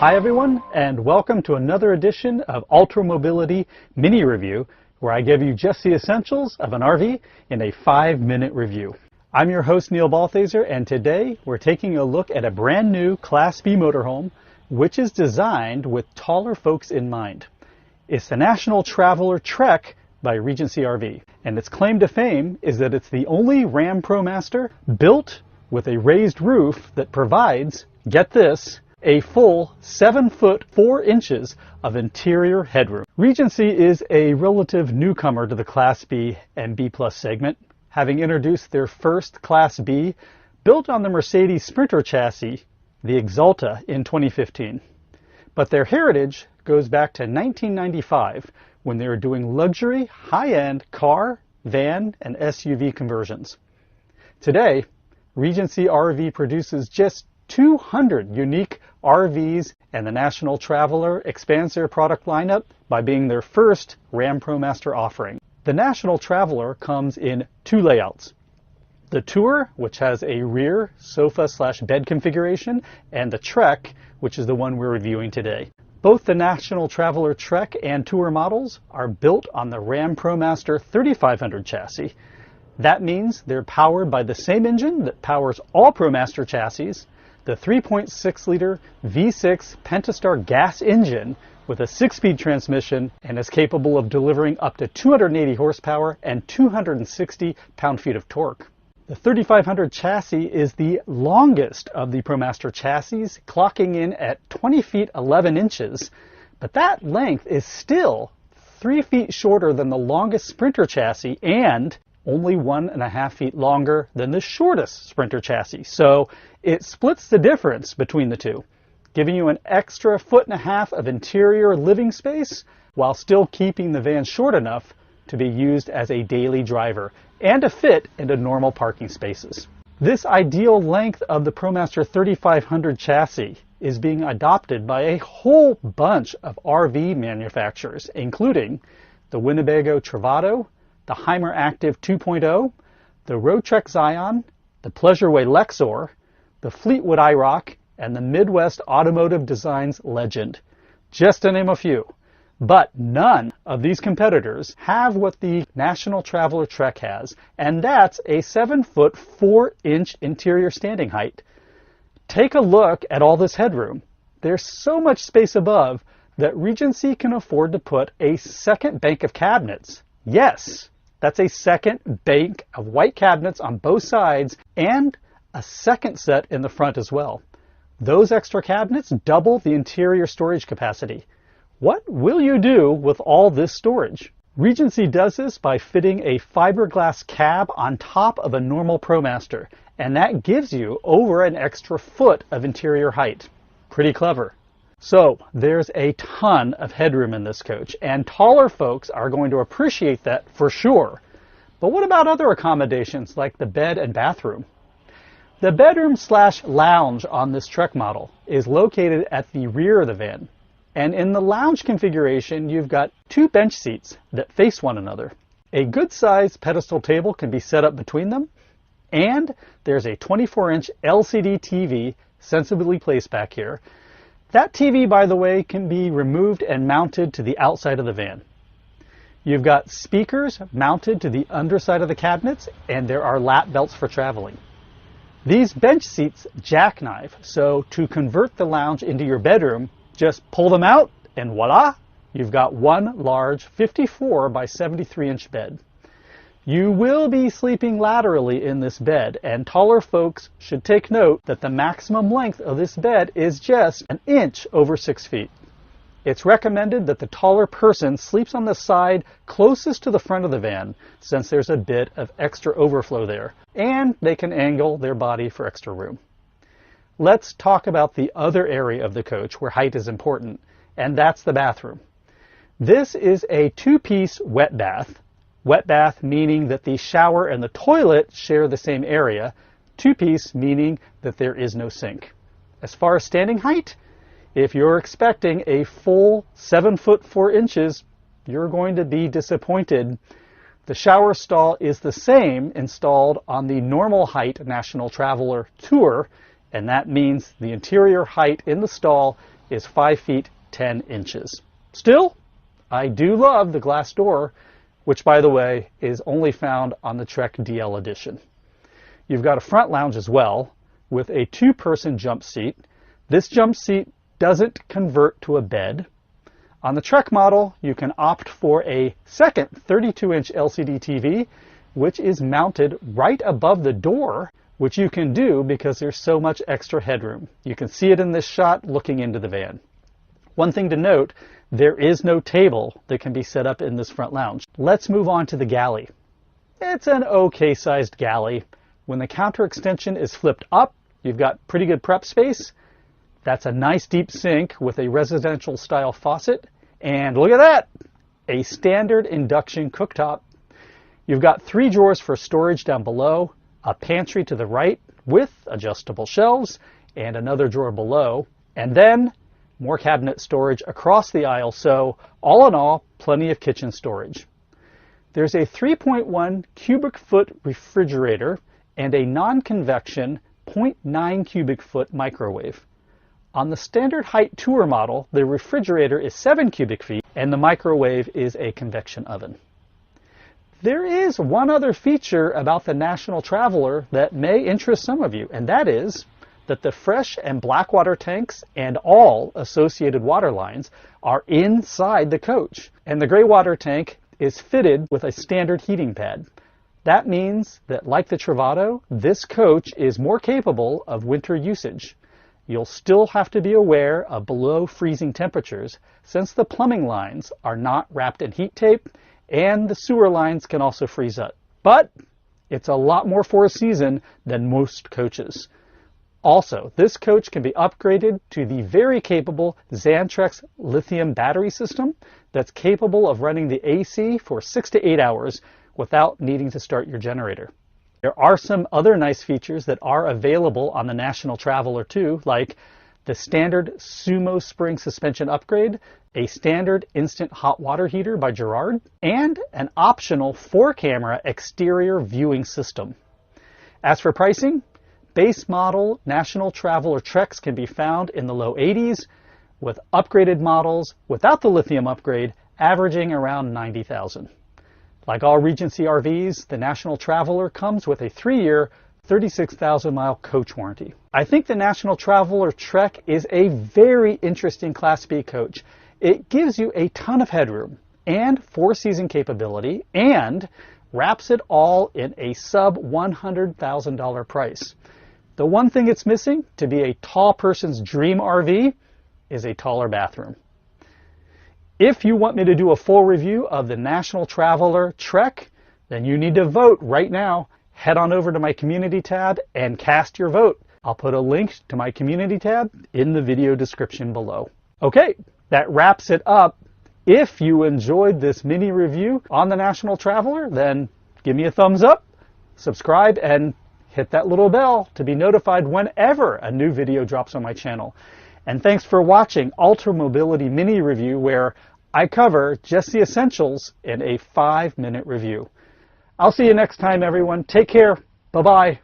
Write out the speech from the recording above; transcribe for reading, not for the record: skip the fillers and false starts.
Hi everyone, and welcome to another edition of Ultra Mobility Mini Review, where I give you just the essentials of an RV in a 5-minute review. I'm your host Neil Balthaser, and today we're taking a look at a brand new Class B motorhome, which is designed with taller folks in mind. It's the National Traveler Trek by Regency RV, and its claim to fame is that it's the only Ram ProMaster built with a raised roof that provides, get this, a full 7 foot 4 inches of interior headroom. Regency is a relative newcomer to the Class B and B Plus segment, having introduced their first Class B built on the Mercedes Sprinter chassis, the Exalta, in 2015. But their heritage goes back to 1995 when they were doing luxury, high-end car, van, and SUV conversions. Today, Regency RV produces just 200 unique RVs, and the National Traveler expands their product lineup by being their first Ram ProMaster offering. The National Traveler comes in 2 layouts. The Tour, which has a rear sofa/bed configuration, and the Trek, which is the one we're reviewing today. Both the National Traveler Trek and Tour models are built on the Ram ProMaster 3500 chassis. That means they're powered by the same engine that powers all ProMaster chassis, the 3.6-liter V6 Pentastar gas engine with a 6-speed transmission, and is capable of delivering up to 280 horsepower and 260 pound-feet of torque. The 3500 chassis is the longest of the ProMaster chassis, clocking in at 20 feet 11 inches, but that length is still 3 feet shorter than the longest Sprinter chassis and only 1.5 feet longer than the shortest Sprinter chassis. So it splits the difference between the two, giving you an extra 1.5 feet of interior living space while still keeping the van short enough to be used as a daily driver and to fit into normal parking spaces. This ideal length of the ProMaster 3500 chassis is being adopted by a whole bunch of RV manufacturers, including the Winnebago Travato, the Heimer Active 2.0, the Roadtrek Zion, the Pleasureway Lexor, the Fleetwood IROC, and the Midwest Automotive Designs Legend, just to name a few. But none of these competitors have what the National Traveler Trek has, and that's a 7 foot 4 inch interior standing height. Take a look at all this headroom. There's so much space above that Regency can afford to put a second bank of cabinets. Yes, that's a second bank of white cabinets on both sides and a second set in the front as well. Those extra cabinets double the interior storage capacity. What will you do with all this storage? Regency does this by fitting a fiberglass cab on top of a normal ProMaster, and that gives you over an extra foot of interior height. Pretty clever. So there's a ton of headroom in this coach, and taller folks are going to appreciate that for sure. But what about other accommodations like the bed and bathroom? The bedroom/lounge on this Trek model is located at the rear of the van. And in the lounge configuration, you've got 2 bench seats that face one another. A good-sized pedestal table can be set up between them, and there's a 24-inch LCD TV sensibly placed back here. That TV, by the way, can be removed and mounted to the outside of the van. You've got speakers mounted to the underside of the cabinets, and there are lap belts for traveling. These bench seats jackknife, so to convert the lounge into your bedroom, just pull them out, and voila, you've got one large 54 by 73 inch bed. You will be sleeping laterally in this bed, and taller folks should take note that the maximum length of this bed is just an inch over 6 feet. It's recommended that the taller person sleeps on the side closest to the front of the van, since there's a bit of extra overflow there, and they can angle their body for extra room. Let's talk about the other area of the coach where height is important, and that's the bathroom. This is a 2-piece wet bath. Wet bath meaning that the shower and the toilet share the same area. 2-piece meaning that there is no sink. As far as standing height, if you're expecting a full 7 foot 4 inches, you're going to be disappointed. The shower stall is the same installed on the normal height National Traveler Tour, and that means the interior height in the stall is 5 feet 10 inches. Still, I do love the glass door, which by the way is only found on the Trek DL edition. You've got a front lounge as well with a 2-person jump seat. This jump seat doesn't convert to a bed. On the Trek model, you can opt for a second 32-inch LCD TV, which is mounted right above the door, which you can do because there's so much extra headroom. You can see it in this shot looking into the van. One thing to note, there is no table that can be set up in this front lounge. Let's move on to the Galley. It's an okay-sized Galley. When the counter extension is flipped up, you've got pretty good prep space. That's a nice deep sink with a residential style faucet. And look at that, a standard induction cooktop. You've got 3 drawers for storage down below, a pantry to the right with adjustable shelves, and another drawer below, and then more cabinet storage across the aisle. So all in all, plenty of kitchen storage. There's a 3.1 cubic foot refrigerator and a non-convection 0.9 cubic foot microwave. On the standard height tour model, the refrigerator is 7 cubic feet and the microwave is a convection oven. There is one other feature about the National Traveler that may interest some of you, and that is that the fresh and black water tanks and all associated water lines are inside the coach. And the gray water tank is fitted with a standard heating pad. That means that, like the Travato, this coach is more capable of winter usage. You'll still have to be aware of below freezing temperatures since the plumbing lines are not wrapped in heat tape and the sewer lines can also freeze up. But it's a lot more for a season than most coaches. Also, this coach can be upgraded to the very capable Xantrex lithium battery system that's capable of running the AC for 6 to 8 hours without needing to start your generator. There are some other nice features that are available on the National Traveler too, like the standard Sumo spring suspension upgrade, a standard instant hot water heater by Girard, and an optional 4-camera exterior viewing system. As for pricing, base model National Traveler Treks can be found in the low 80s, with upgraded models without the lithium upgrade averaging around $90,000. Like all Regency RVs, the National Traveler comes with a 3-year, 36,000-mile coach warranty. I think the National Traveler Trek is a very interesting Class B coach. It gives you a ton of headroom and 4-season capability and wraps it all in a sub $100,000 price. The one thing it's missing to be a tall person's dream RV is a taller bathroom. If you want me to do a full review of the National Traveler Trek, then you need to vote right now. Head on over to my community tab and cast your vote. I'll put a link to my community tab in the video description below. Okay, that wraps it up. If you enjoyed this mini review on the National Traveler, then give me a thumbs up, subscribe, and hit that little bell to be notified whenever a new video drops on my channel. And thanks for watching Ultra Mobility Mini Review, where I cover just the essentials in a 5-minute review. I'll see you next time, everyone. Take care. Bye-bye.